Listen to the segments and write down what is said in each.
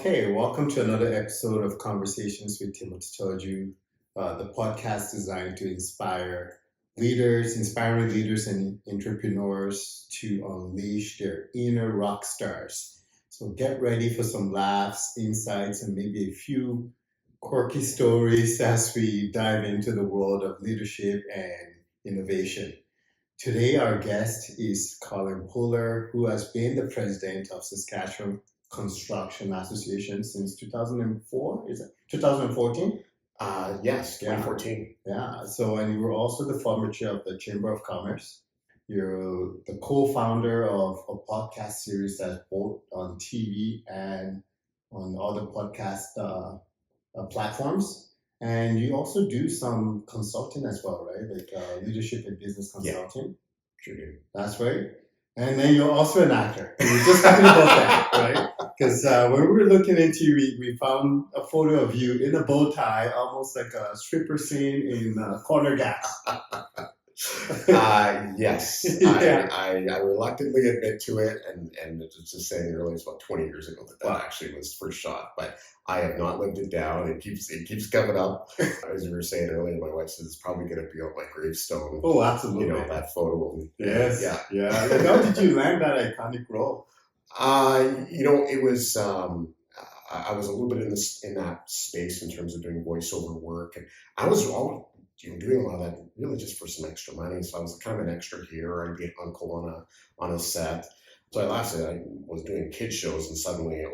Okay, welcome to another episode of Conversations with Otitoju, the podcast designed to inspiring leaders and entrepreneurs to unleash their inner rock stars. So get ready for some laughs, insights, and maybe a few quirky stories as we dive into the world of leadership and innovation. Today, our guest is Collin Pullar, who has been the president of Saskatchewan Construction Association since 2004. Is it 2014? Yes, Yeah. 2014. Yeah. So, and you were also the former chair of the Chamber of Commerce. You're the co-founder of a podcast series that's both on TV and on other podcast platforms. And you also do some consulting as well, right? Like leadership and business consulting. Sure do. That's right. And then you're also an actor. We were just talking about that, right? Because when we were looking into you, we found a photo of you in a bow tie, almost like a stripper scene in Corner Gas. Yes, Yeah. I reluctantly admit to it, and just saying earlier, it's about 20 years ago that Wow. actually was first shot, but I have not lived it down. It keeps coming up. As you were saying earlier, my wife says it's probably going to be on my gravestone. Oh, absolutely. You know, that photo. Yes. Yeah. Like, how did you land that iconic role? It was. I was a little bit in that space in terms of doing voiceover work, and I was all doing a lot of that really just for some extra money. So I was kind of an extra here. I'd be an uncle on a set. So I was doing kid shows, and suddenly it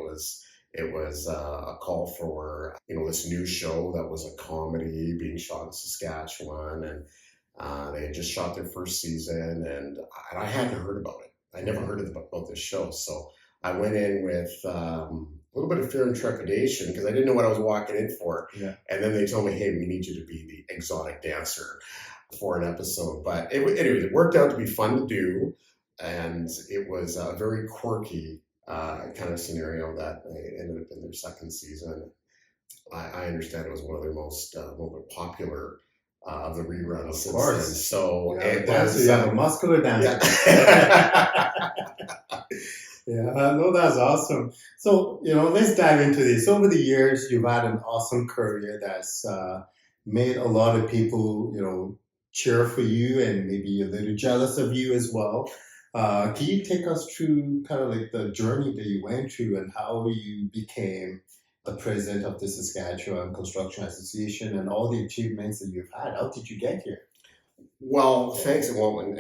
was a call for this new show that was a comedy being shot in Saskatchewan, and they had just shot their first season, and I hadn't heard about it. I never heard about this show, so I went in with a little bit of fear and trepidation because I didn't know what I was walking in for. Yeah. And then they told me, "Hey, we need you to be the exotic dancer for an episode." But anyways, it worked out to be fun to do, and it was a very quirky kind of scenario that ended up in their second season. I understand it was one of their most popular of the reruns. Of course. Then. So it dancer, was a muscular dancer. Yeah. Yeah, no, that's awesome. So, let's dive into this. Over the years, you've had an awesome career that's made a lot of people, cheer for you and maybe a little jealous of you as well. Can you take us through kind of like the journey that you went through and how you became the president of the Saskatchewan Construction Association and all the achievements that you've had? How did you get here? Well, thanks. Well, and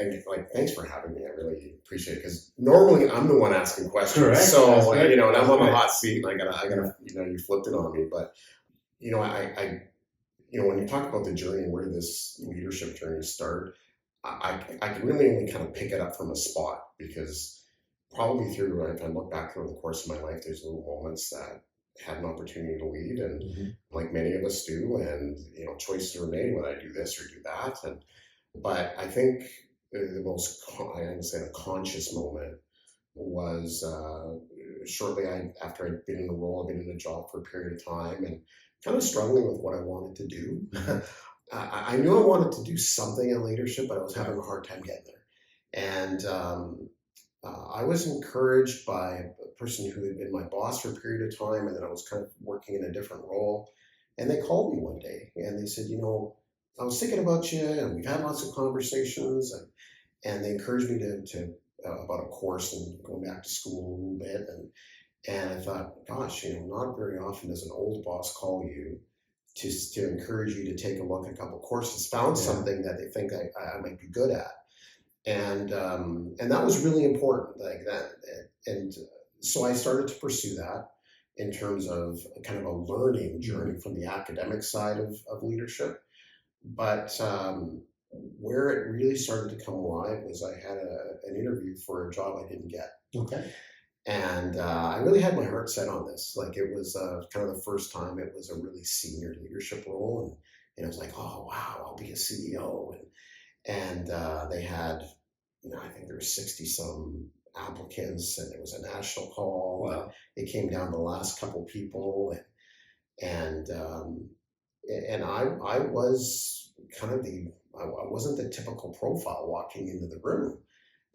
thanks for having me. I really appreciate it because normally I'm the one asking questions. Correct. So right. and I'm on the hot seat, and I gotta, you flipped it on me. But I when you talk about the journey, where did this leadership journey start? I can really only kind of pick it up from a spot because probably if I look back over the course of my life, there's little moments that had an opportunity to lead, and like many of us do, and choices were made whether I do this or do that, but I think the most, a conscious moment was shortly after I'd been in the role. I'd been in a job for a period of time and kind of struggling with what I wanted to do. I knew I wanted to do something in leadership, but I was having a hard time getting there. And I was encouraged by a person who had been my boss for a period of time, and then I was kind of working in a different role. And they called me one day and they said, I was thinking about you, and we've had lots of conversations, and they encouraged me to about a course and going back to school a little bit, and I thought, gosh, not very often does an old boss call you to encourage you to take a look at a couple of courses, found something that they think I might be good at, and that was really important, like that, and so I started to pursue that in terms of kind of a learning journey from the academic side of leadership. But where it really started to come alive was I had an interview for a job I didn't get. Okay. And I really had my heart set on this. Like it was kind of the first time it was a really senior leadership role. And it was like, oh, wow, I'll be a CEO. And they had, I think there were 60 some applicants, and it was a national call. Wow. It came down to the last couple people. And I was kind of I wasn't the typical profile walking into the room.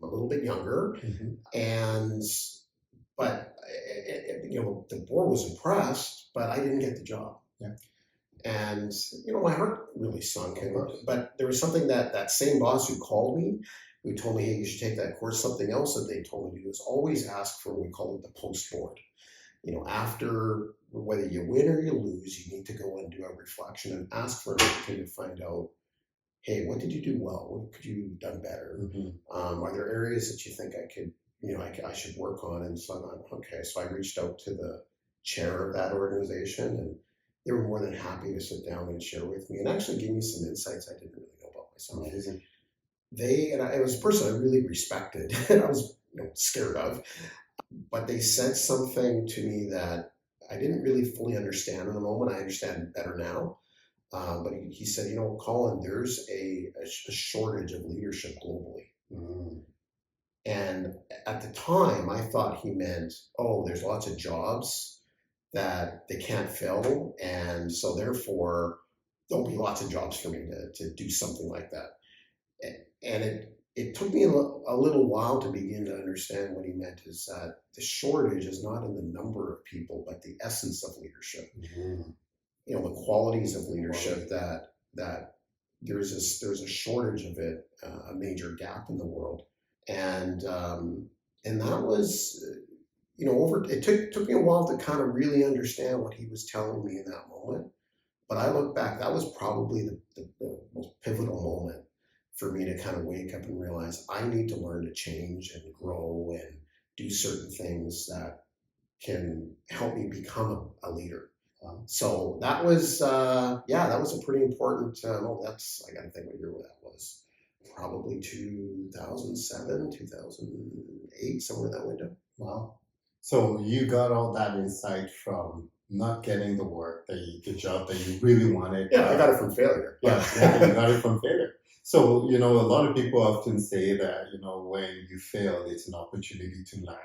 I'm a little bit younger, but the board was impressed, but I didn't get the job. Yeah. And, my heart really sunk. But there was something that same boss who called me, who told me, hey, you should take that course. Something else that they told me to do is always ask for, we call it the post board. After whether you win or you lose, you need to go and do a reflection and ask for an opportunity to find out, hey, what did you do well? What could you have done better? Are there areas that you think I could, I should work on? And so I reached out to the chair of that organization, and they were more than happy to sit down and share with me and actually give me some insights I didn't really know about myself. Amazing. It was a person I really respected and I was scared of, but they said something to me that I didn't really fully understand in the moment. I understand it better now. But he said, Collin, there's a shortage of leadership globally. And at the time, I thought he meant, there's lots of jobs that they can't fill. And so therefore, there'll be lots of jobs for me to do something like that. And it took me a little while to begin to understand what he meant is that the shortage is not in the number of people, but the essence of leadership. The qualities of leadership that there's a shortage of it, a major gap in the world. And that was, it took me a while to kind of really understand what he was telling me in that moment. But I look back, that was probably the most pivotal moment for me to kind of wake up and realize I need to learn to change and grow and do certain things that can help me become a leader. So that was, that was a pretty important, I got to think what year that was. Probably 2007, 2008, somewhere in that window. Wow. So you got all that insight from not getting the work, the job that you really wanted. Yeah, I got it from failure. Yeah, you got it from failure. So, a lot of people often say that, when you fail, it's an opportunity to learn,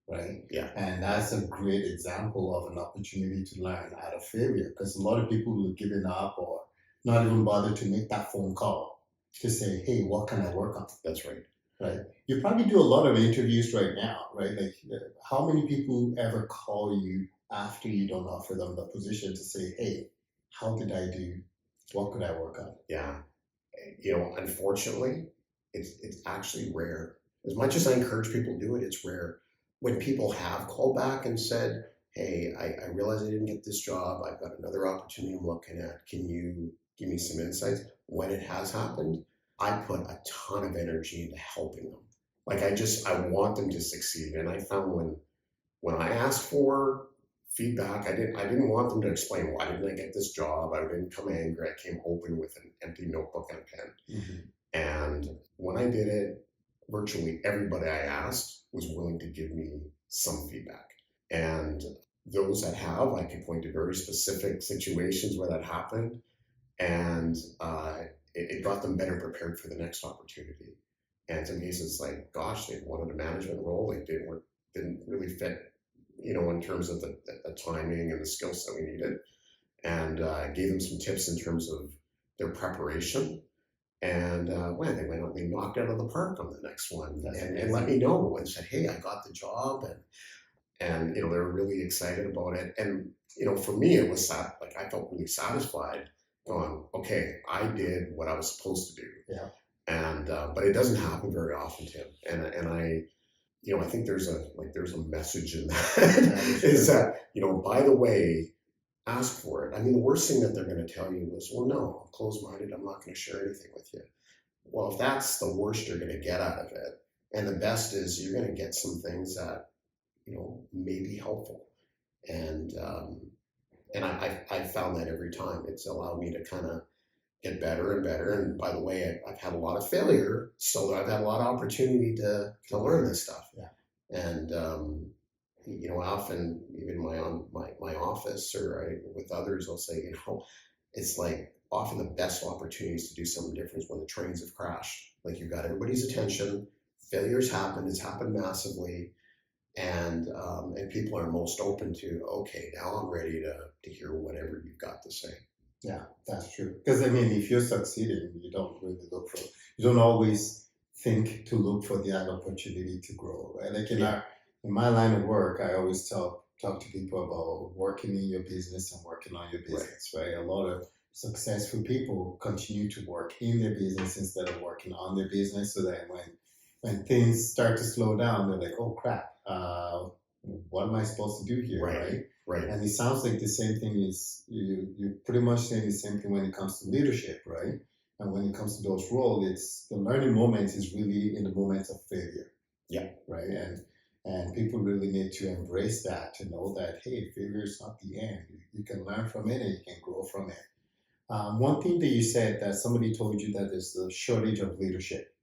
right? Yeah. And that's a great example of an opportunity to learn out of failure, because a lot of people will have given up or not even bother to make that phone call to say, hey, what can I work on? That's right. Right. You probably do a lot of interviews right now, right? Like, how many people ever call you after you don't offer them the position to say, hey, how did I do? What could I work on? Yeah. Unfortunately, it's actually rare. As much as I encourage people to do it, it's rare. When people have called back and said, hey, I realize I didn't get this job. I've got another opportunity I'm looking at. Can you give me some insights? When it has happened, I put a ton of energy into helping them. Like I want them to succeed. And I found when I asked for feedback, I didn't want them to explain why didn't I get this job. I didn't come angry. I came open with an empty notebook and a pen. And when I did it, virtually everybody I asked was willing to give me some feedback. And those that have, I can point to very specific situations where that happened. And it got them better prepared for the next opportunity. And in some cases, like, gosh, they wanted a management role. They didn't really fit, in terms of the timing and the skill set we needed. And gave them some tips in terms of their preparation. And when they went out, they knocked out of the park on the next one, and let me know and said, hey, I got the job. And they were really excited about it. And, for me, it was I felt really satisfied going, okay, I did what I was supposed to do. Yeah. And, but it doesn't happen very often, Tim. And I think there's a message in that is that, by the way, ask for it. I mean, the worst thing that they're going to tell you is, well, no, I'm closed-minded. I'm not going to share anything with you. Well, if that's the worst you're going to get out of it, and the best is you're going to get some things that, may be helpful. And I found that every time. It's allowed me to kind of get better and better. And by the way, I've had a lot of failure, so I've had a lot of opportunity to learn this stuff. Yeah. And often even my office or with others, I'll say, it's like often the best opportunities to do something different is when the trains have crashed. Like you've got everybody's attention, failures happen, it's happened massively. And people are most open to, okay, now I'm ready to hear whatever you've got to say. Yeah, that's true. Because if you're succeeding, you don't always think to look for the opportunity to grow, right? Like in my line of work, I always talk to people about working in your business and working on your business, right? A lot of successful people continue to work in their business instead of working on their business, so that when things start to slow down, they're like, oh crap, what am I supposed to do here, right? Right. And it sounds like the same thing is you pretty much saying the same thing when it comes to leadership, right? And when it comes to those roles, it's the learning moment is really in the moments of failure. Yeah. Right. And people really need to embrace that, to know that, hey, failure is not the end. You can learn from it and you can grow from it. One thing that you said, that somebody told you that there's a shortage of leadership,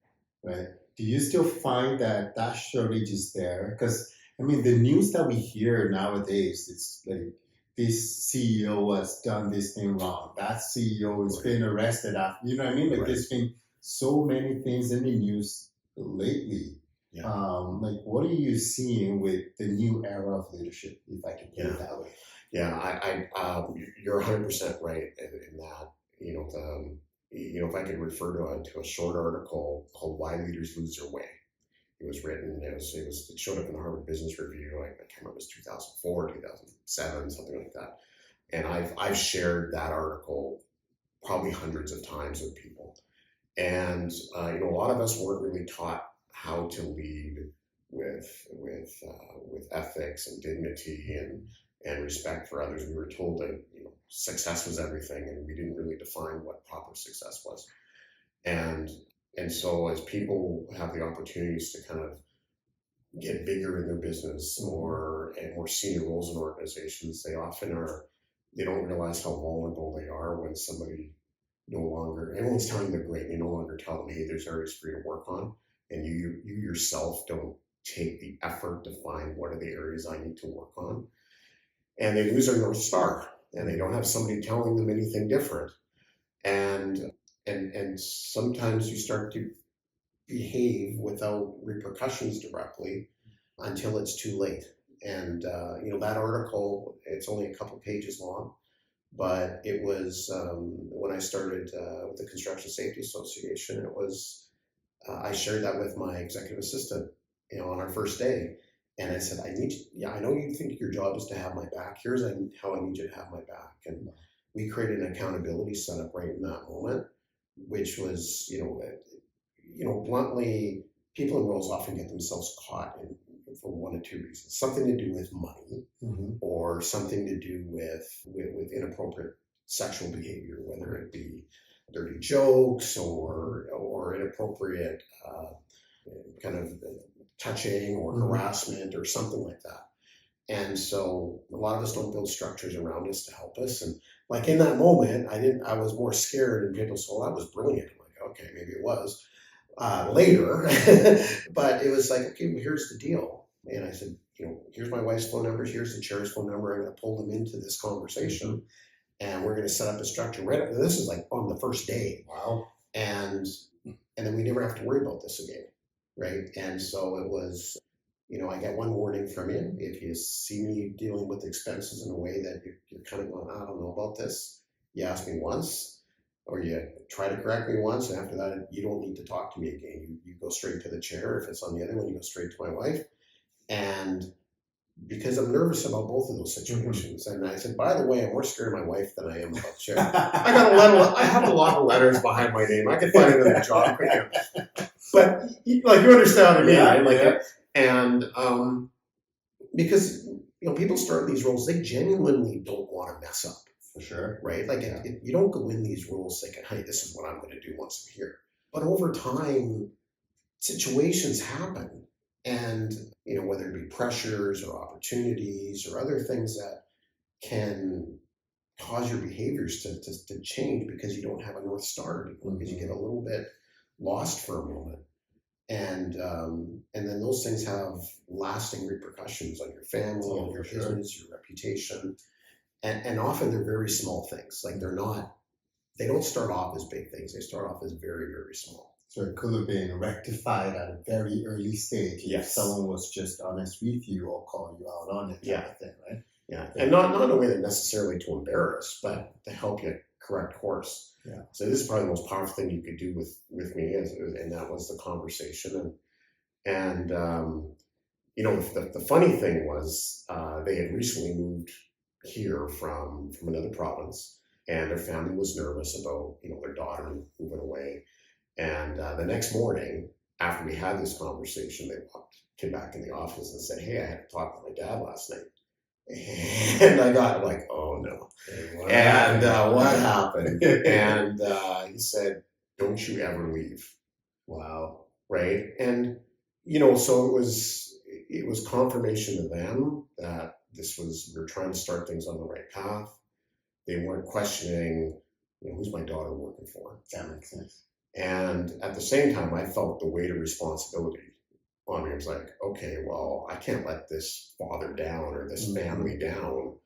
right? Do you still find that that shortage is there? Because, I mean, the news that we hear nowadays, it's like this CEO has done this thing wrong. That CEO has been arrested after, you know what I mean? Like there's been so many things in the news lately. Yeah. Like, what are you seeing with the new era of leadership, if I can put it that way? Yeah, you're 100% right in that. If I could refer to a short article called "Why Leaders Lose Their Way." It was written. It showed up in the Harvard Business Review. I can't remember, it was 2004, 2007, something like that. And I've shared that article probably hundreds of times with people. And a lot of us weren't really taught how to lead with ethics and dignity and respect for others. We were told that success was everything, and we didn't really define what proper success was. And so as people have the opportunities to kind of get bigger in their business and more senior roles in organizations, they don't realize how vulnerable they are when somebody everyone's telling them they're great. They no longer tell them, hey, there's areas for you to work on. And you yourself don't take the effort to find what are the areas I need to work on. And they lose their North Star, and they don't have somebody telling them anything different. And sometimes you start to behave without repercussions directly until it's too late. And that article, it's only a couple pages long, but it was when I started with the Construction Safety Association. It was I shared that with my executive assistant, on our first day, and I said, I know you think your job is to have my back. Here's how I need you to have my back. And we created an accountability setup right in that moment, which was, bluntly, people in roles often get themselves caught for one of two reasons: something to do with money, or something to do with inappropriate sexual behavior, whether it be dirty jokes or inappropriate kind of touching or harassment or something like that. And so a lot of us don't build structures around us to help us. And like in that moment, I was more scared, and people said, well, that was brilliant. I'm like, okay, maybe it was later, but it was like, okay, well, here's the deal. And I said, here's my wife's phone number. Here's the chair's phone number. I'm going to pull them into this conversation, and we're going to set up a structure. Right. This is like on the first day. Wow. And then we never have to worry about this again. Right. And so it was, I get one warning from you. If you see me dealing with expenses in a way that you're kind of going, I don't know about this, you ask me once, or you try to correct me once, and after that, you don't need to talk to me again. You go straight to the chair. If it's on the other one, you go straight to my wife. And because I'm nervous about both of those situations. And I said, by the way, I'm more scared of my wife than I am about the chair. I have a lot of letters behind my name. I could find another job quicker. But you understand what I mean. Yeah, right? And because people start these roles, they genuinely don't want to mess up. For sure. Right? Like you don't go in these roles thinking, hey, this is what I'm going to do once I'm here. But over time, situations happen. And, whether it be pressures or opportunities or other things that can cause your behaviors to change because you don't have a North Star anymore, because you get a little bit lost for a moment. And then those things have lasting repercussions on your family, on your business, your reputation. And often they're very small things. Like they don't start off as big things. They start off as very, very small. So it could have been rectified at a very early stage. Yes. If someone was just honest with you or calling you out on it, kind of thing, right? Yeah. And not in a way that necessarily to embarrass, but to help you correct course. Yeah. So this is probably the most powerful thing you could do with me, and that was the conversation. And the funny thing was they had recently moved here from another province, and their family was nervous about their daughter moving away. And the next morning, after we had this conversation, came back in the office and said, "Hey, I had to talk with my dad last night." And I got like, "Oh no!" And what happened? And he said, "Don't you ever leave." Wow. Right? And so it was confirmation to them that we're trying to start things on the right path. They weren't questioning, who's my daughter working for. That makes sense. And at the same time, I felt the weight of responsibility on me. It was like, okay, well, I can't let this father down or this family down.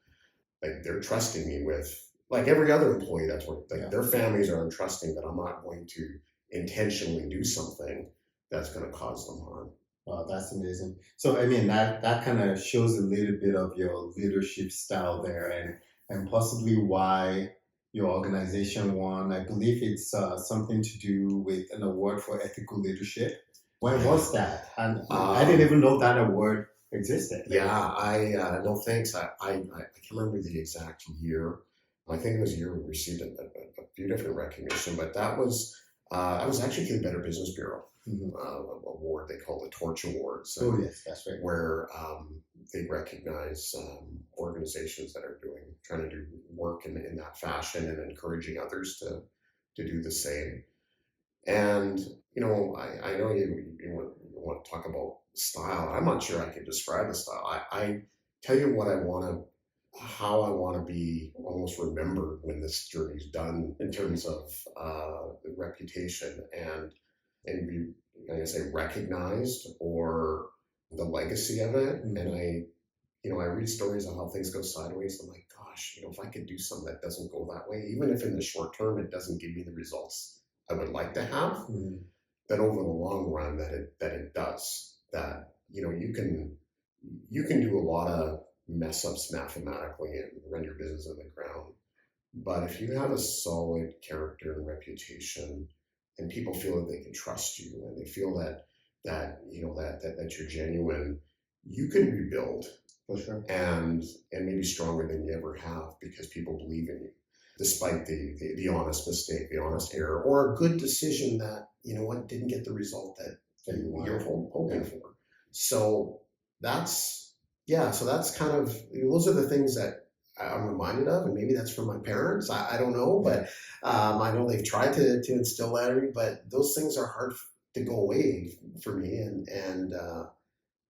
Like, they're trusting me with, like every other employee that's working, their families are entrusting that I'm not going to intentionally do something that's going to cause them harm. Wow, that's amazing. So, I mean, that kind of shows a little bit of your leadership style there, and possibly why your organization won. I believe it's something to do with an award for ethical leadership. When was that? And I didn't even know that award existed. Yeah, no thanks. I can't remember the exact year. I think it was a year we received a few different recognition, but that was actually through the Better Business Bureau. Award they call the Torch Awards. Oh yes, that's right. Where they recognize organizations that are trying to do work in that fashion and encouraging others to do the same. And I know you want to talk about style. I'm not sure I could describe the style. I tell you what how I want to be almost remembered when this journey's done in terms of the reputation and be, like I say, recognized, or the legacy of it. And I read stories of how things go sideways. I'm like, gosh, if I could do something that doesn't go that way, even if in the short term it doesn't give me the results I would like to have, that over the long run that it does. That you can do a lot of mess ups mathematically and run your business in the ground, but if you have a solid character and reputation, and people feel that they can trust you, and they feel that you're genuine, you can rebuild for sure, and maybe stronger than you ever have, because people believe in you, despite the honest mistake, the honest error, or a good decision that didn't get the result that you're hoping for. So that's kind of, those are the things that I'm reminded of, and maybe that's from my parents. I don't know, but I know they've tried to instill that in me. But those things are hard to go away for me, and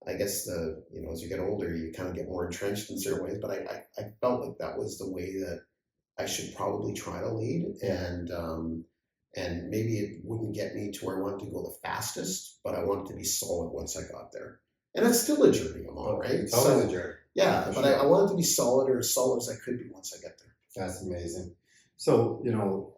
I guess as you get older, you kind of get more entrenched in certain ways. But I felt like that was the way that I should probably try to lead, and maybe it wouldn't get me to where I wanted to go the fastest, but I wanted to be solid once I got there. And that's still a journey I'm on, right? It's always a journey. Yeah, but I wanted to be solid, or as solid as I could be once I get there. That's amazing. So,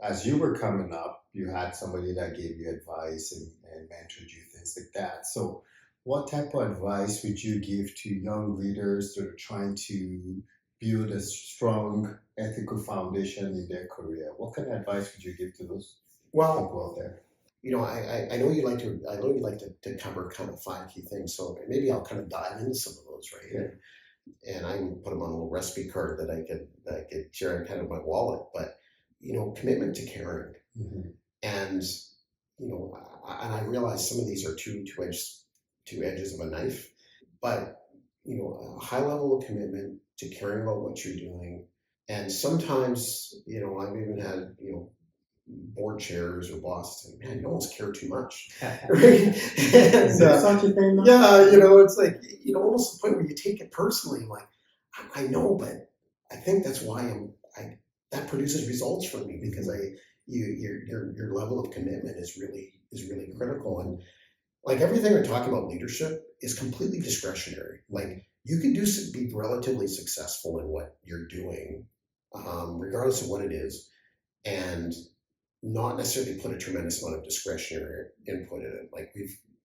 as you were coming up, you had somebody that gave you advice and mentored you, things like that. So, what type of advice would you give to young leaders that are trying to build a strong ethical foundation in their career? What kind of advice would you give to those people out there? I know you like to cover kind of 5 key things, so maybe I'll kind of dive into some of those, right? Yeah. And I can put them on a little recipe card that I could share in kind of my wallet. But commitment to caring, and I realize some of these are two edges of a knife, but a high level of commitment to caring about what you're doing. And sometimes I've even had board chairs or bosses say, "Man, you almost care too much." Right? Is there such a thing? Yeah, it's like almost the point where you take it personally. I'm like, I know, but I think that's why that produces results for me, because your level of commitment is really critical. And like everything we're talking about, leadership is completely discretionary. Like, you can be relatively successful in what you're doing, regardless of what it is, and not necessarily put a tremendous amount of discretionary input in it. Like,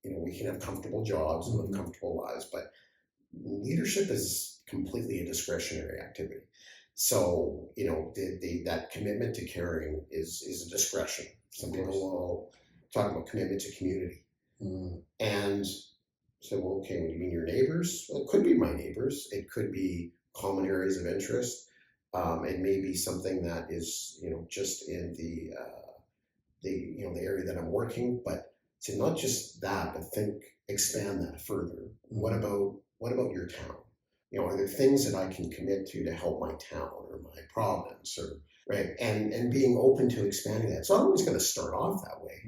we can have comfortable jobs and live comfortable lives, but leadership is completely a discretionary activity. So, that commitment to caring is a discretion. Some people will talk about commitment to community. And So, well, okay, what do you mean your neighbors? Well, it could be my neighbors. It could be common areas of interest. It may be something that is, just in the area that I'm working, but to not just that, but expand that further. What about your town? Are there things that I can commit to help my town or my province, or right? And being open to expanding that. So I'm always going to start off that way.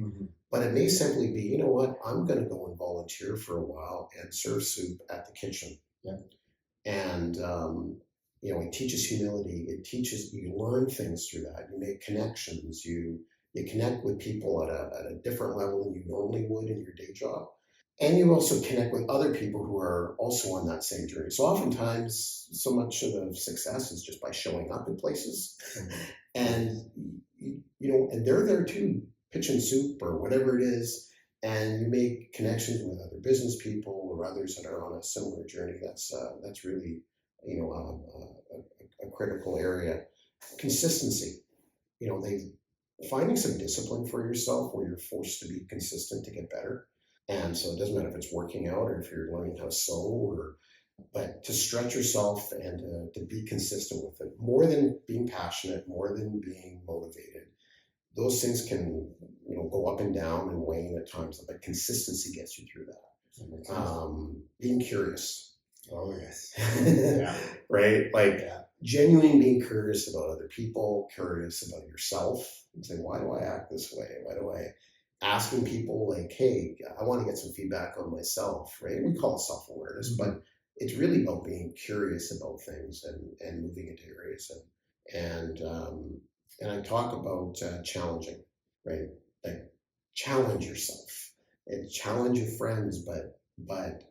But it may simply be, you know what, I'm going to go and volunteer for a while and serve soup at the kitchen. Yeah. And, it teaches humility. It teaches, you learn things through that. You make connections. You connect with people at a different level than you normally would in your day job. And you also connect with other people who are also on that same journey. So oftentimes, so much of the success is just by showing up in places. And, and they're there too, pitching soup or whatever it is. And you make connections with other business people or others that are on a similar journey. That's really, a critical area. Consistency, finding some discipline for yourself where you're forced to be consistent to get better. And so it doesn't matter if it's working out or if you're learning how to sew, but to stretch yourself and to be consistent with it, more than being passionate, more than being motivated. Those things can, go up and down and wane at times, but consistency gets you through that. Being curious. Oh, yes. Yeah. Right? Genuinely being curious about other people, curious about yourself, and say, why do I act this way? Asking people hey, I want to get some feedback on myself, right? We call it self-awareness, but it's really about being curious about things and moving into areas. And I talk about challenging, right? Challenge yourself and challenge your friends, but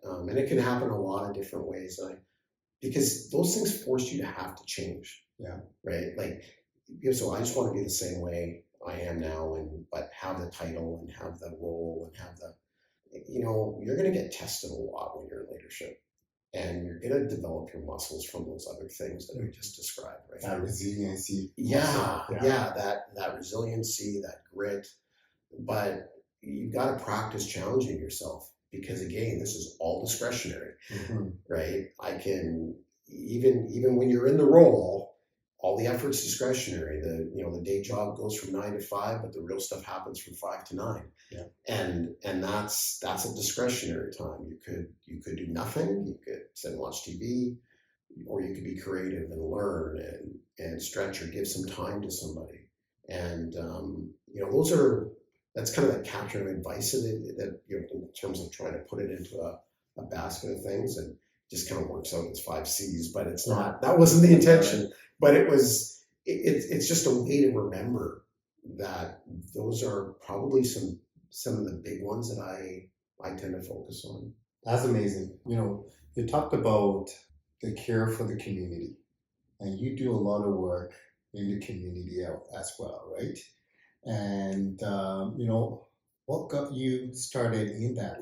and it can happen a lot of different ways. Because those things force you to have to change. Yeah. Right. So I just want to be the same way I am now, but have the title and have the role and have you're going to get tested a lot when you're in leadership, and you're going to develop your muscles from those other things that I just described, right? That resiliency. Yeah. That resiliency, that grit, but you've got to practice challenging yourself, because again, this is all discretionary, right? I can, even when you're in the role, all the effort's discretionary. The day job goes from 9 to 5, but the real stuff happens from 5 to 9. Yeah. And that's a discretionary time. You could do nothing. You could sit and watch TV, or you could be creative and learn and stretch or give some time to somebody. And that's kind of that capture and advice that in terms of trying to put it into a basket of things, and just kind of works out as 5 C's, but it's not, that wasn't the intention, but it's just a way to remember that those are probably some of the big ones that I tend to focus on. That's amazing. You talked about the care for the community, and you do a lot of work in the community as well, right? And what got you started in that?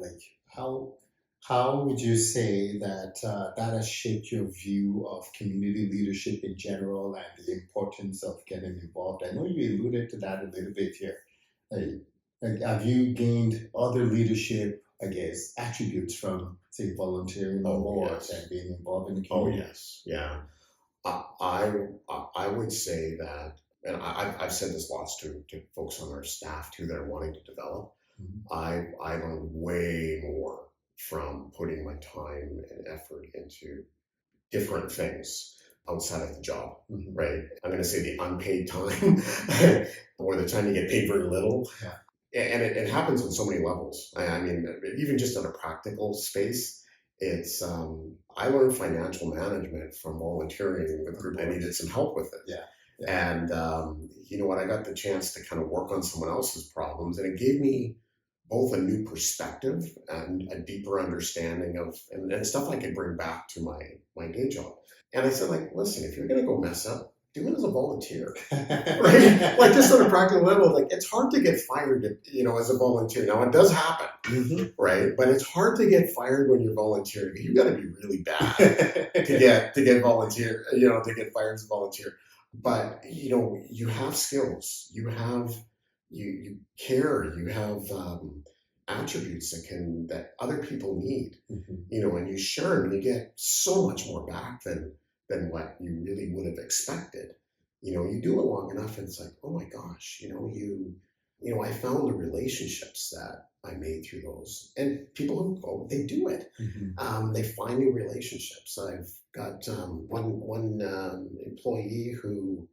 How would you say that that has shaped your view of community leadership in general and the importance of getting involved? I know you alluded to that a little bit here. Have you gained other leadership, I guess, attributes from, say, volunteering on boards and being involved in the community? Oh, yes. Yeah. I would say that, and I've said this lots to folks on our staff too that are wanting to develop. I learned way more from putting my time and effort into different things outside of the job, right? I'm going to say the unpaid time or the time you get paid very little. Yeah. And it happens on so many levels. I mean, even just in a practical space, it's I learned financial management from volunteering with a group that needed some help with it. Yeah. And I got the chance to kind of work on someone else's problems, and it gave me both a new perspective and a deeper understanding of and stuff I could bring back to my day job. And I said, listen, if you're going to go mess up, do it as a volunteer, right? Just on a practical level, it's hard to get fired, as a volunteer. Now it does happen, right? But it's hard to get fired when you're volunteering. You got to be really bad to get volunteer, to get fired as a volunteer. But you have skills, you care, you have attributes that other people need, Mhm. and you share them, and you get so much more back than what you really would have expected. You do it long enough, and it's like, oh my gosh, I found the relationships that I made through those, and people who go, they do it. Mhm. They find new relationships. I've got one employee who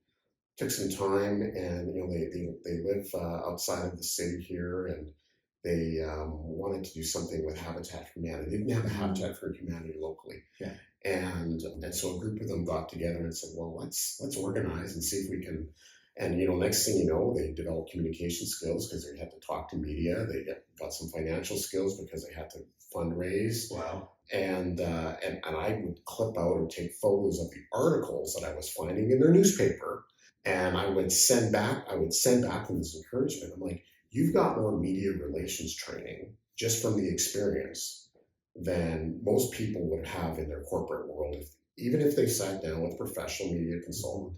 took some time, and they live outside of the city here, and they wanted to do something with Habitat for Humanity. They didn't have a Habitat for Humanity locally, Yeah. and so a group of them got together and said, well, let's organize and see if we can. And next thing you know, they developed communication skills because they had to talk to media. They got some financial skills because they had to fundraise. Wow. And I would clip out or take photos of the articles that I was finding in their newspaper, and I would send back them this encouragement. I'm like, you've got more media relations training just from the experience than most people would have in their corporate world, even if they sat down with a professional media consultant,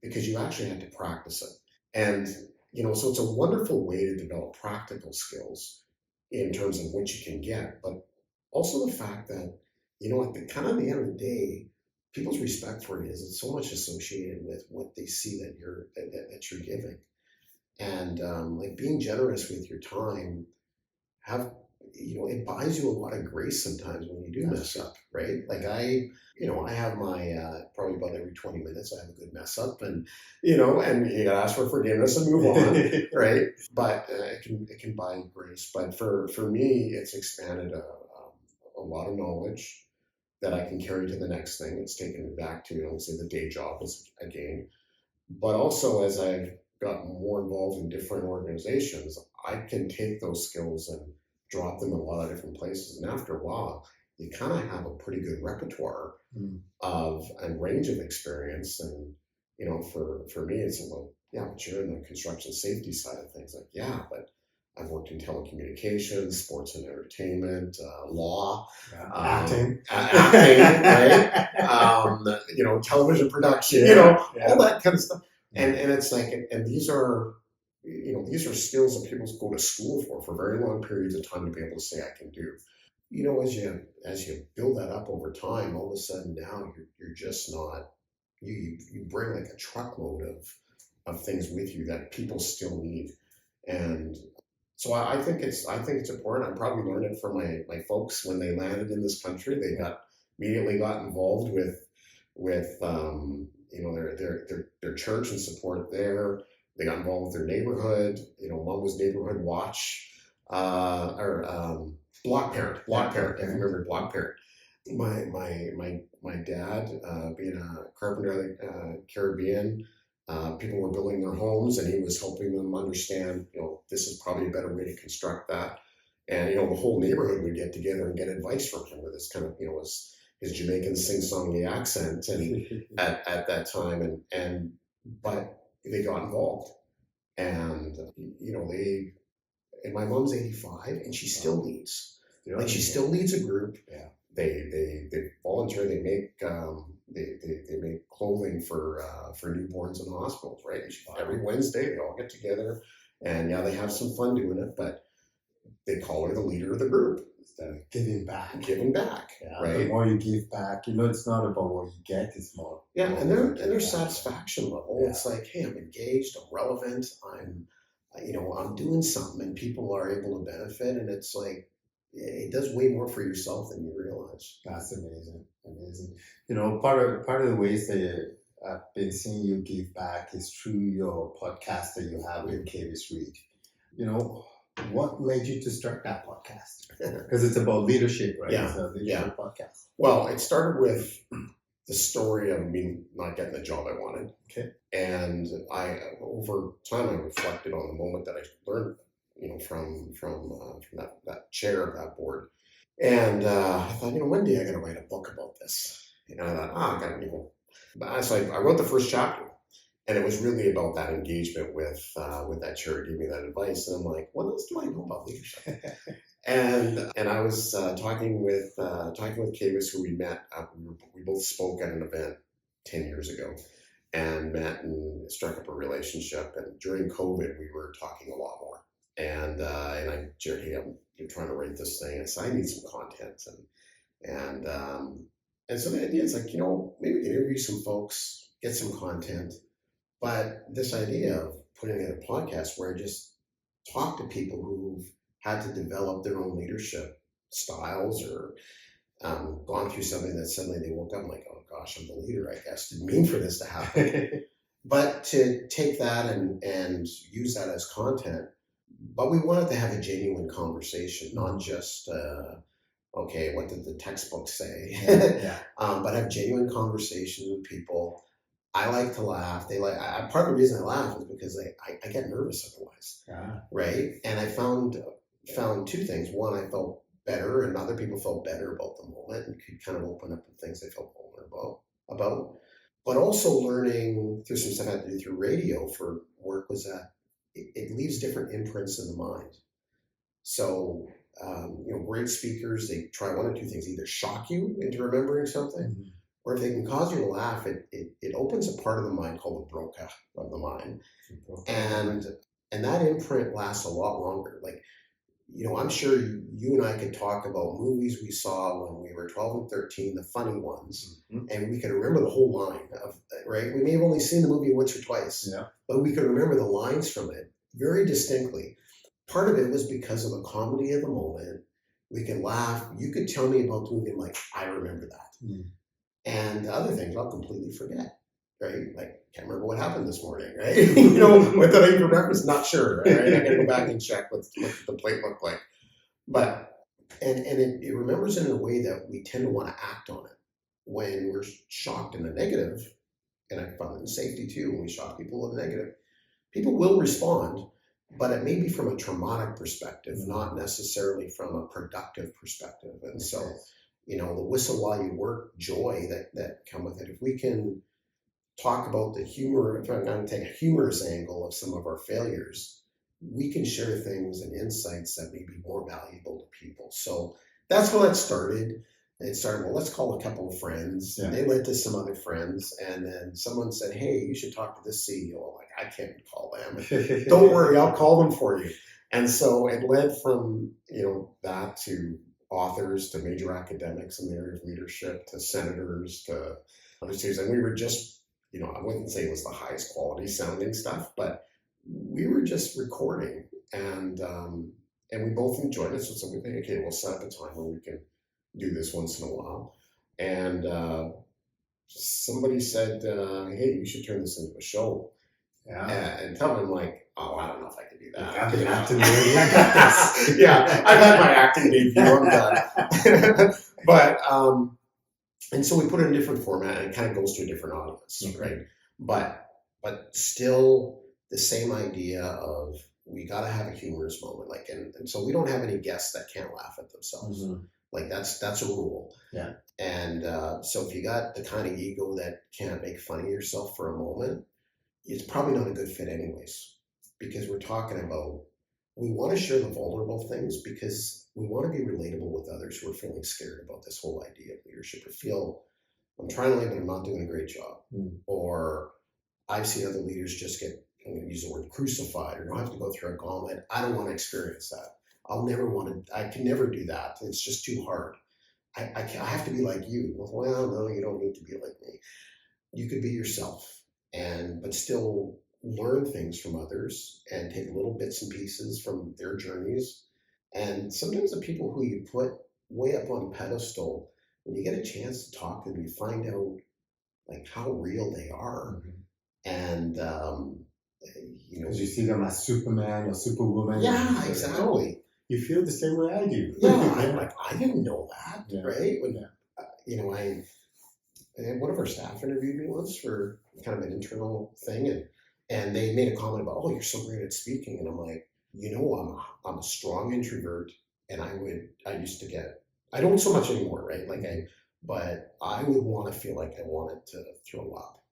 because you actually had to practice it. And so it's a wonderful way to develop practical skills in terms of what you can get, but also the fact that, at the end of the day, people's respect for you is so much associated with what they see that you're giving. And like being generous with your time, it buys you a lot of grace sometimes when you do mess up, right? Like I have my probably about every 20 minutes I have a good mess up, and and you gotta ask for forgiveness and move on, right? But it can buy you grace. But for me, it's expanded a lot of knowledge that I can carry to the next thing. It's taken me back to, say, the day job is again. But also, as I've gotten more involved in different organizations, I can take those skills and drop them in a lot of different places. And after a while, you kind of have a pretty good repertoire of and range of experience. And for me, it's like, yeah, but you're in the construction safety side of things. Like, yeah, but I've worked in telecommunications, sports and entertainment, law, acting, right? Television production, all that kind of stuff. And it's like, and these are skills that people go to school for very long periods of time to be able to say I can do. As you build that up over time, all of a sudden now you're just not, you bring like a truckload of things with you that people still need. And so I think it's important. I probably learned it from my folks when they landed in this country. They immediately got involved with their church and support there. They got involved with their neighborhood. One was neighborhood watch, or block parent. If you remember block parent. My dad, being a carpenter in the Caribbean, people were building their homes, and he was helping them understand, this is probably a better way to construct that. And the whole neighborhood would get together and get advice from him with this kind of, his Jamaican sing-songy accent, and at that time, but they got involved, and and my mom's 85, and she still leads. She still leads a group. Yeah. They volunteer. They make they make clothing for newborns in the hospitals. Right. Every Wednesday they all get together, and they have some fun doing it. But they call her the leader of the group. Giving back. Yeah, right. The more you give back, it's not about what you get; it's more. Yeah, and their satisfaction level. Yeah. It's like, hey, I'm engaged. I'm relevant. I'm doing something, and people are able to benefit. And it's like, it does way more for yourself than you realize. That's amazing. Part of the ways that I've been seeing you give back is through your podcast that you have with Kavis Reed. What led you to start that podcast? Because it's about leadership, right? Yeah. It's a leadership podcast. Well, it started with the story of me not getting the job I wanted. Okay. And over time, I reflected on the moment that I learned, from that chair of that board. And I thought, one day I got to write a book about this. And I thought, I got to, so I wrote the first chapter. And it was really about that engagement with that chair, giving me that advice. And I'm like, what else do I know about leadership? and I was talking with Kavis, who we met. We both spoke at an event 10 years ago, and met and struck up a relationship. And during COVID, we were talking a lot more. And I, Jared, hey, you're trying to write this thing. I said, I need some content. And so the idea is like, maybe we can interview some folks, get some content. But this idea of putting in a podcast where I just talk to people who've had to develop their own leadership styles or gone through something that suddenly they woke up like, oh gosh, I'm the leader, I guess. Didn't mean for this to happen. But to take that and use that as content, but we wanted to have a genuine conversation, not just, okay, what did the textbook say? But have genuine conversations with people. I like to laugh. Part of the reason I laugh is because I get nervous otherwise, right? And I found two things. One, I felt better, and other people felt better about the moment and could kind of open up the things they felt vulnerable about. But also learning through some stuff I had to do through radio for work was that it leaves different imprints in the mind. So, great speakers, they try one or two things, either shock you into remembering something, or if they can cause you to laugh, it opens a part of the mind called the broca of the mind. And that imprint lasts a lot longer. Like, I'm sure you and I could talk about movies we saw when we were 12 and 13, the funny ones, and we could remember the whole line right? We may have only seen the movie once or twice, but we could remember the lines from it very distinctly. Part of it was because of the comedy of the moment. We could laugh. You could tell me about the movie, I'm like, I remember that. And the other things I'll completely forget, right? Like, can't remember what happened this morning, right? What did I eat for breakfast? Not sure, right? I gotta go back and check what the plate looked like. But, and it remembers it in a way that we tend to want to act on it when we're shocked in a negative. And I found it in safety too, when we shock people in a negative. People will respond, but it may be from a traumatic perspective, not necessarily from a productive perspective. And so, the whistle while you work joy that come with it. If we can talk about the humor, if I'm going to take a humorous angle of some of our failures, we can share things and insights that may be more valuable to people. So that's how that started. It started, well, let's call a couple of friends. And they led to some other friends. And then someone said, hey, you should talk to this CEO. I'm like, I can't call them. Don't worry, I'll call them for you. And so it led from, that to authors, to major academics in the area of leadership, to senators, to other series. And we were just, I wouldn't say it was the highest quality sounding stuff, but we were just recording. And we both enjoyed it. So we think, okay, we'll set up a time where we can do this once in a while. And somebody said, hey, you should turn this into a show. And tell them, like, oh, I don't know if I can do that. I got this. I've had my acting debut. I'm done. But, and so we put it in a different format, and it kind of goes to a different audience, right? But still the same idea of we got to have a humorous moment. Like, and so we don't have any guests that can't laugh at themselves. Like that's a rule. And so if you got the kind of ego that can't make fun of yourself for a moment, it's probably not a good fit anyways, because we're talking about, we want to share the vulnerable things because we want to be relatable with others who are feeling scared about this whole idea of leadership, or feel I'm trying to lead, but I'm not doing a great job. Or I've seen other leaders just get, I'm going to use the word crucified, or don't have to go through a gauntlet. I don't want to experience that. I can never do that. It's just too hard. I have to be like you. Well, no, you don't need to be like me. You could be yourself, but still learn things from others and take little bits and pieces from their journeys. And sometimes the people who you put way up on a pedestal, when you get a chance to talk to them, you find out like how real they are. And because you see them as Superman or Superwoman. Yeah, exactly. You feel the same way I do. I'm like, I didn't know that, right? When, one of our staff interviewed me once for kind of an internal thing, and they made a comment about, oh, you're so great at speaking, and I'm like, I'm a strong introvert, and I used to get, I don't so much anymore, right? But I would want to feel like I wanted to throw up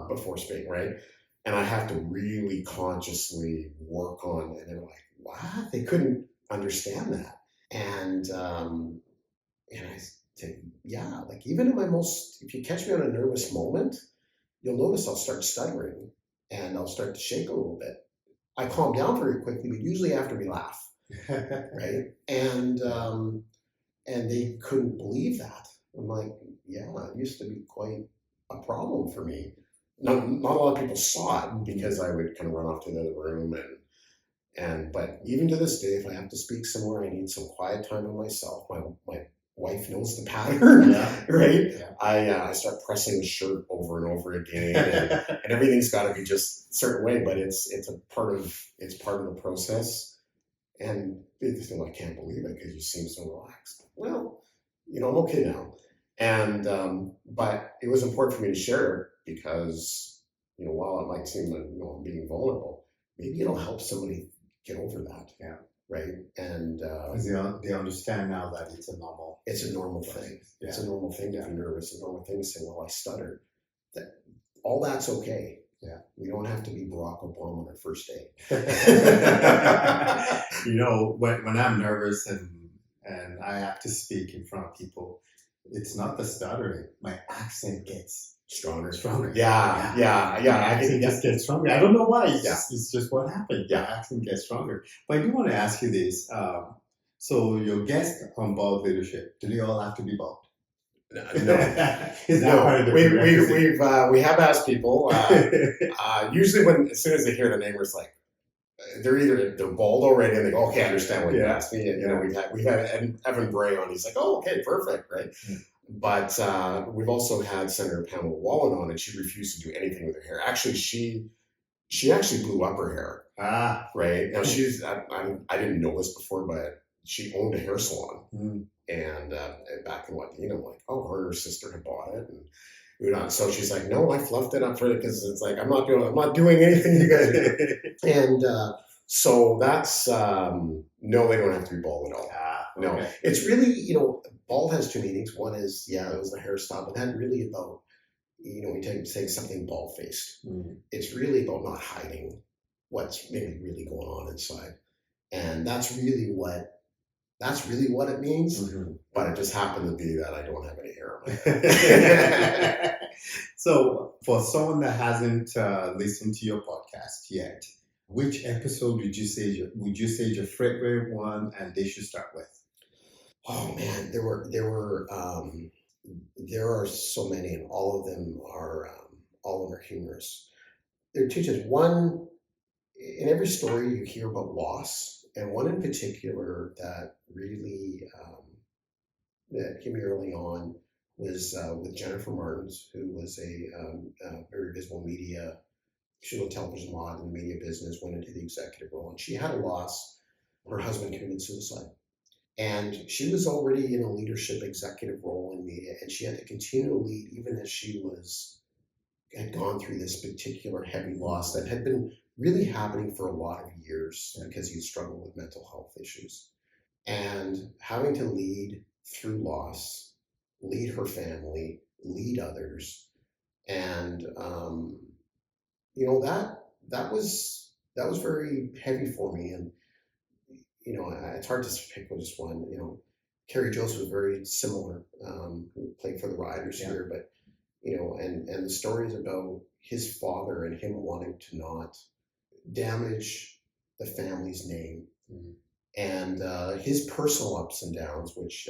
before speaking, right? And I have to really consciously work on it. And they're like, what? They couldn't understand that. And I said, like even in if you catch me on a nervous moment, you'll notice I'll start stuttering and I'll start to shake a little bit. I calm down very quickly, but usually after we laugh, right? And they couldn't believe that. I'm like, yeah, it used to be quite a problem for me. Not a lot of people saw it because I would kind of run off to the other room but even to this day, if I have to speak somewhere, I need some quiet time to myself. My wife knows the pattern, right? Yeah. I start pressing the shirt over and over again, and everything's got to be just a certain way. But it's part of the process. And they just go, I can't believe it because you seem so relaxed. Well, I'm okay now. And but it was important for me to share it because while it might seem like I'm being vulnerable, maybe it'll help somebody get over that. Yeah. Right. And because they understand now that it's a normal thing. Yeah. It's a normal thing to be nervous. It's a normal thing to say, well, I stuttered. All that's okay. Yeah. We don't have to be Barack Obama on our first date. When I'm nervous and I have to speak in front of people, it's not the stuttering. My accent gets stronger. Yeah. My accent just gets stronger. I don't know why. It's just what happened. Yeah, accent gets stronger. But I do want to ask you this. So your guests on Bald Leadership, do they all have to be bald? No. We have asked people. Usually, as soon as they hear the name, it's like they're bald already, and they go, "Okay, I understand what you asked me." And, we've had Evan Bray on. He's like, "Oh, okay, perfect, right." Mm. But we've also had Senator Pamela Wallin on, and she refused to do anything with her hair. Actually, she actually blew up her hair. Right now, I didn't know this before, but she owned a hair salon. Mm. And back in I'm like, oh, her and her sister had bought it, and so she's like, no, I fluffed it up for it because it's like I'm not doing anything you guys do. And so that's no, they don't have to be bald at all. No, okay. It's really bald has two meanings. One is it was the hairstyle, but then really about we take something bald faced. Mm. It's really about not hiding what's maybe really going on inside, and that's really what it means. Mm-hmm. But it just happened to be that I don't have any hair on my head. So for someone that hasn't listened to your podcast yet, which episode would you say is your favorite one and they should start with? Oh man, there are so many, and all of them are humorous. There are two things. One, in every story you hear about loss, and one in particular that really that hit me early on was with Jennifer Martins, who was a very visible media. She was a television mod in the media business, went into the executive role, and she had a loss. Her husband committed suicide. And she was already in a leadership executive role in media, and she had to continue to lead even as she had gone through this particular heavy loss that had been really happening for a lot of years because he struggled with mental health issues. And having to lead through loss, lead her family, lead others, and that was very heavy for me. And it's hard to pick just one. Kerry Joseph was very similar, who played for the Riders here, but and the story is about his father and him wanting to not damage the family's name. Mm-hmm. And his personal ups and downs, which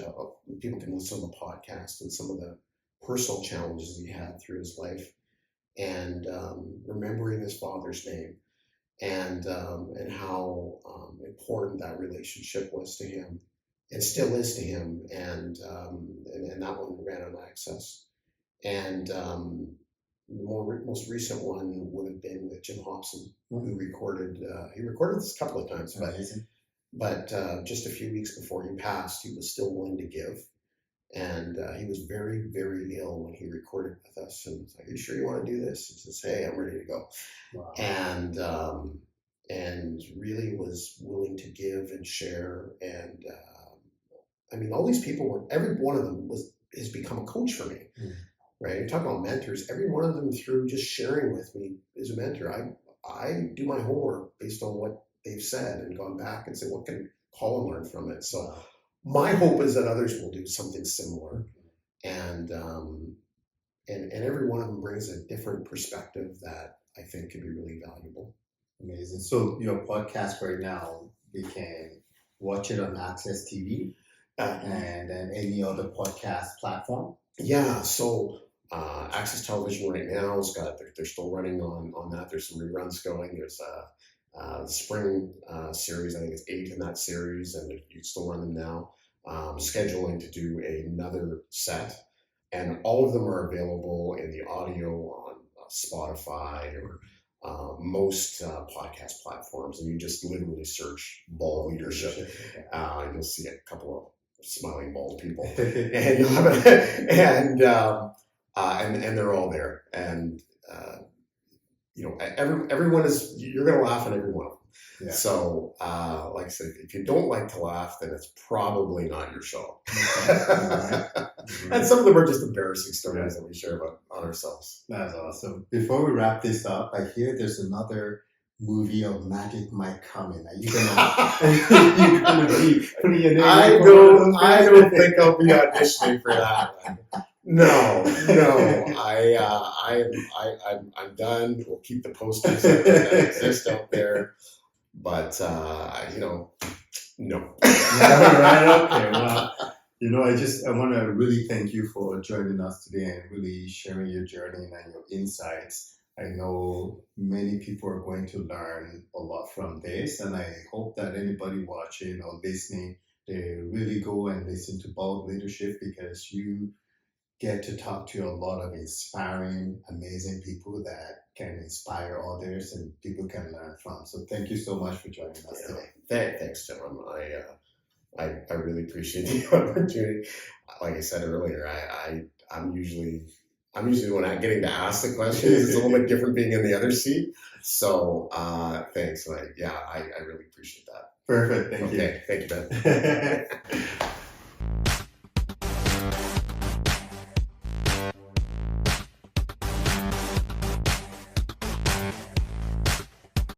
people can listen to the podcast, and some of the personal challenges he had through his life, and remembering his father's name, and how important that relationship was to him, and still is to him, and that one ran on Access, and the most recent one would have been with Jim Hobson, who recorded this a couple of times, but just a few weeks before he passed, he was still willing to give. And he was very, very ill when he recorded with us. And was like, "Are you sure you want to do this?" He says, "Hey, I'm ready to go." Wow. And really was willing to give and share. And all these people every one of them has become a coach for me. Mm. Right? You're talking about mentors. Every one of them, through just sharing with me, is a mentor. I do my homework based on what they've said and gone back and say, what can Collin learn from it? So. Wow. My hope is that others will do something similar, and every one of them brings a different perspective that I think can be really valuable. Amazing. So your podcast right now, we can watch it on Access TV and then any other podcast platform. Yeah, so Access Television right now has got they're still running on that. There's some reruns going. There's a spring series. I think it's 8 in that series, and you can still run them now. Scheduling to do another set, and all of them are available in the audio on Spotify or most podcast platforms, and you just literally search ball leadership. You'll see a couple of smiling bald people, and you'll have and they're all there, and everyone is, you're going to laugh at every one of them. Yeah. So, like I said, if you don't like to laugh, then it's probably not your show. And some of them are just embarrassing stories that we share about on ourselves. That's awesome. Before we wrap this up, I hear there's another movie of Magic Mike coming. Are you gonna be putting your name? I don't think I'll be auditioning for that one. No. I'm done. We'll keep the posters that exist out there, but no. Right. Okay. Well, I want to really thank you for joining us today and really sharing your journey and your insights. I know many people are going to learn a lot from this, and I hope that anybody watching or listening, they really go and listen to Bold Leadership, because you get to talk to a lot of inspiring, amazing people that can inspire others and people can learn from. So thank you so much for joining us today. Thanks, John. I really appreciate the opportunity. Like I said earlier, I'm usually the one getting to ask the questions. It's a little bit different being in the other seat. So thanks. I really appreciate that. Perfect. Thank you. Okay. Thank you, Ben.